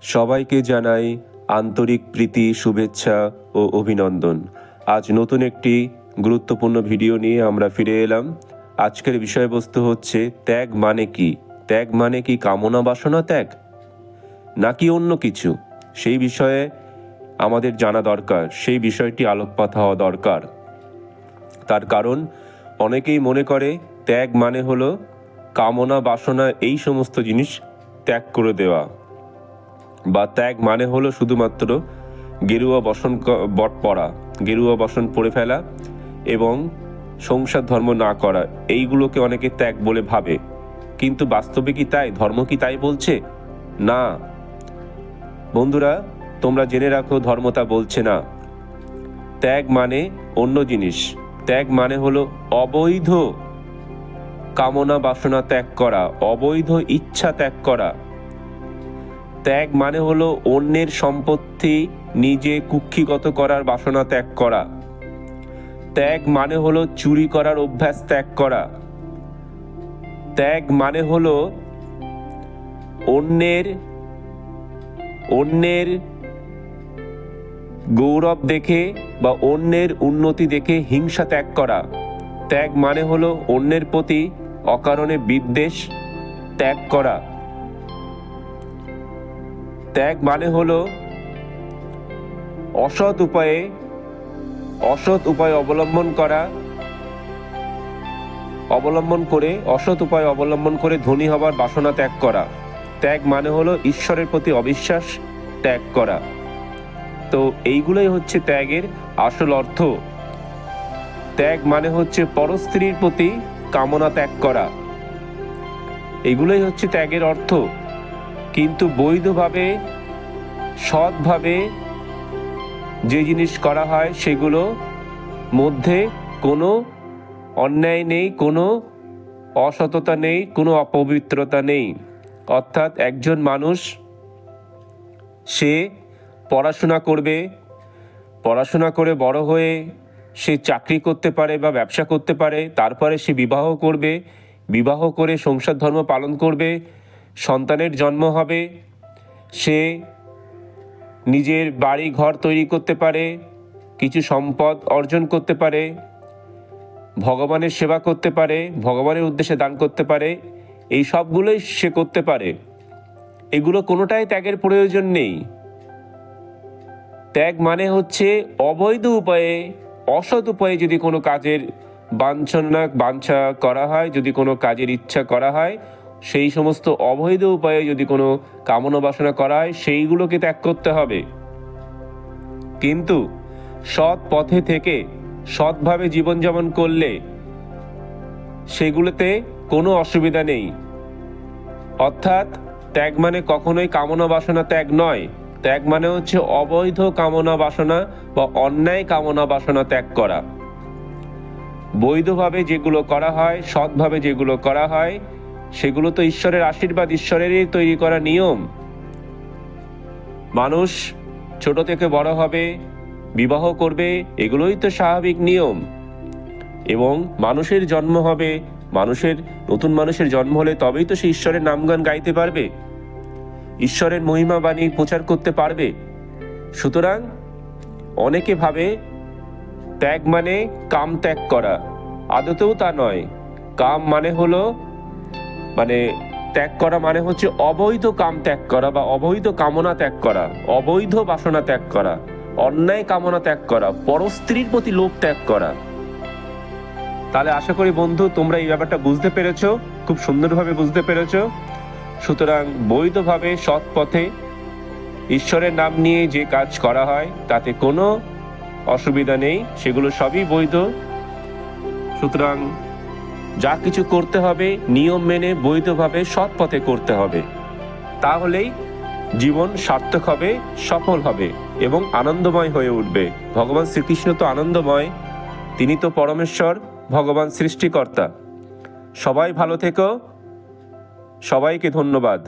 সবাইকে জানাই আন্তরিক প্রীতি, শুভেচ্ছা ও অভিনন্দন। আজ নতুন একটি গুরুত্বপূর্ণ ভিডিও নিয়ে আমরা ফিরে এলাম। আজকের বিষয়বস্তু হচ্ছে ত্যাগ মানে কি? ত্যাগ মানে কি কামনা বাসনা ত্যাগ, নাকি অন্য কিছু? সেই বিষয়ে আমাদের জানা দরকার, সেই বিষয়টি আলোকপাত হওয়া দরকার। তার কারণ অনেকেই মনে করে ত্যাগ মানে হলো কামনা বাসনা এই সমস্ত জিনিস ত্যাগ করে দেওয়া, বা ত্যাগ মানে হলো শুধুমাত্র গেরুয়া বসন পরা, গেরুয়া বসন পরে ফেলা এবং সংসার ধর্ম না করা, এইগুলোকে অনেকে ত্যাগ বলে ভাবে। কিন্তু বাস্তবে কি তাই? ধর্ম কি তাই বলছে? না বন্ধুরা, তোমরা জেনে রাখো, ধর্ম তা বলছে না। ত্যাগ মানে অন্য জিনিস। ত্যাগ মানে হলো অবৈধ কামনা বাসনা ত্যাগ করা, অবৈধ ইচ্ছা ত্যাগ করা। ত্যাগ মানে হলো অন্যের সম্পত্তি নিজে কুক্ষিগত করার বাসনা ত্যাগ করা। ত্যাগ মানে হলো চুরি করার অভ্যাস ত্যাগ করা। ত্যাগ মানে হলো অন্যের গৌরব দেখে বা অন্যের উন্নতি দেখে হিংসা ত্যাগ করা। ত্যাগ মানে হলো অন্যের প্রতি অকারণে বিদ্বেষ ত্যাগ করা। ত্যাগ মানে হলো অসৎ উপায় অবলম্বন করে ধনী হবার বাসনা ত্যাগ করা। ত্যাগ মানে হলো ঈশ্বরের প্রতি অবিশ্বাস ত্যাগ করা। তো এইগুলোই হচ্ছে ত্যাগের আসল অর্থ। ত্যাগ মানে হচ্ছে পরস্ত্রীর প্রতি কামনা ত্যাগ করা, এগুলোই হচ্ছে ত্যাগের অর্থ। কিন্তু বৈধভাবে, সৎভাবে যে জিনিস করা হয় সেগুলো মধ্যে কোনো অন্যায় নেই, কোনো অসততা নেই, কোনো অপবিত্রতা নেই। অর্থাৎ একজন মানুষ সে পড়াশোনা করে বড় হয়ে সে চাকরি করতে পারে বা ব্যবসা করতে পারে, তারপরে সে বিবাহ করে সংসার ধর্ম পালন করবে, সন্তানের জন্ম হবে, সে নিজের বাড়ি ঘর তৈরি করতে পারে, কিছু সম্পদ অর্জন করতে পারে, ভগবানের সেবা করতে পারে, ভগবানের উদ্দেশ্যে দান করতে পারে, এই সবগুলোই সে করতে পারে। এগুলো কোনোটাই ত্যাগের প্রয়োজন নেই। ত্যাগ মানে হচ্ছে অবৈধ উপায়ে, অসৎ উপায়ে যদি কোনো কাজের বাঞ্ছা করা হয়, যদি কোনো কাজের ইচ্ছা করা হয়, সেই সমস্ত অবৈধ উপায়ে যদি কোনো কামনা বাসনা করা হয়, সেইগুলোকে ত্যাগ করতে হবে। কিন্তু সৎ পথে থেকে সৎভাবে জীবনযাপন করলে সেগুলোতে কোনো অসুবিধা নেই। অর্থাৎ ত্যাগ মানে কখনোই কামনা বাসনা ত্যাগ নয়। ত্যাগ মানে হচ্ছে অবৈধ কামনা বাসনা বা অন্যায় কামনা বাসনা ত্যাগ করা। বৈধভাবে যেগুলো করা হয়, সৎভাবে যেগুলো করা হয়, সেগুলো তো ঈশ্বরের আশীর্বাদ, ঈশ্বরেরই তৈরি করা নিয়ম। মানুষ ছোট থেকে বড় হবে, বিবাহ করবে, এগুলোই তো স্বাভাবিক নিয়ম। এবং মানুষের জন্ম হবে, নতুন মানুষের জন্ম হলে তবেই তো সে ঈশ্বরের নামগান গাইতে পারবে, ঈশ্বরের মহিমা বাণী প্রচার করতে পারবে। সুতরাং অনেকে ভাবে ত্যাগ মানে কাম ত্যাগ করা, আদতেও তা নয়। কাম মানে ত্যাগ করা মানে হচ্ছে অবৈধ কাম ত্যাগ করা বা অবৈধ কামনা ত্যাগ করা, অবৈধ বাসনা ত্যাগ করা, অন্যায় কামনা ত্যাগ করা, পরস্ত্রীর প্রতি লোভ ত্যাগ করা। তাহলে আশা করি বন্ধু তোমরা এই ব্যাপারটা বুঝতে পেরেছো, খুব সুন্দরভাবে বুঝতে পেরেছো। সুতরাং বৈধভাবে সৎ পথে ঈশ্বরের নাম নিয়ে যে কাজ করা হয় তাতে কোনো অসুবিধা নেই, সেগুলো সবই বৈধ। সুতরাং যা কিছু করতে হবে নিয়ম মেনে বৈধভাবে সৎ পথে করতে হবে, তাহলেই জীবন সার্থক হবে, সফল হবে এবং আনন্দময় হয়ে উঠবে। ভগবান শ্রীকৃষ্ণ তো আনন্দময়, তিনি তো পরমেশ্বর, ভগবান সৃষ্টিকর্তা। সবাই ভালো থেকো, সবাইকে ধন্যবাদ।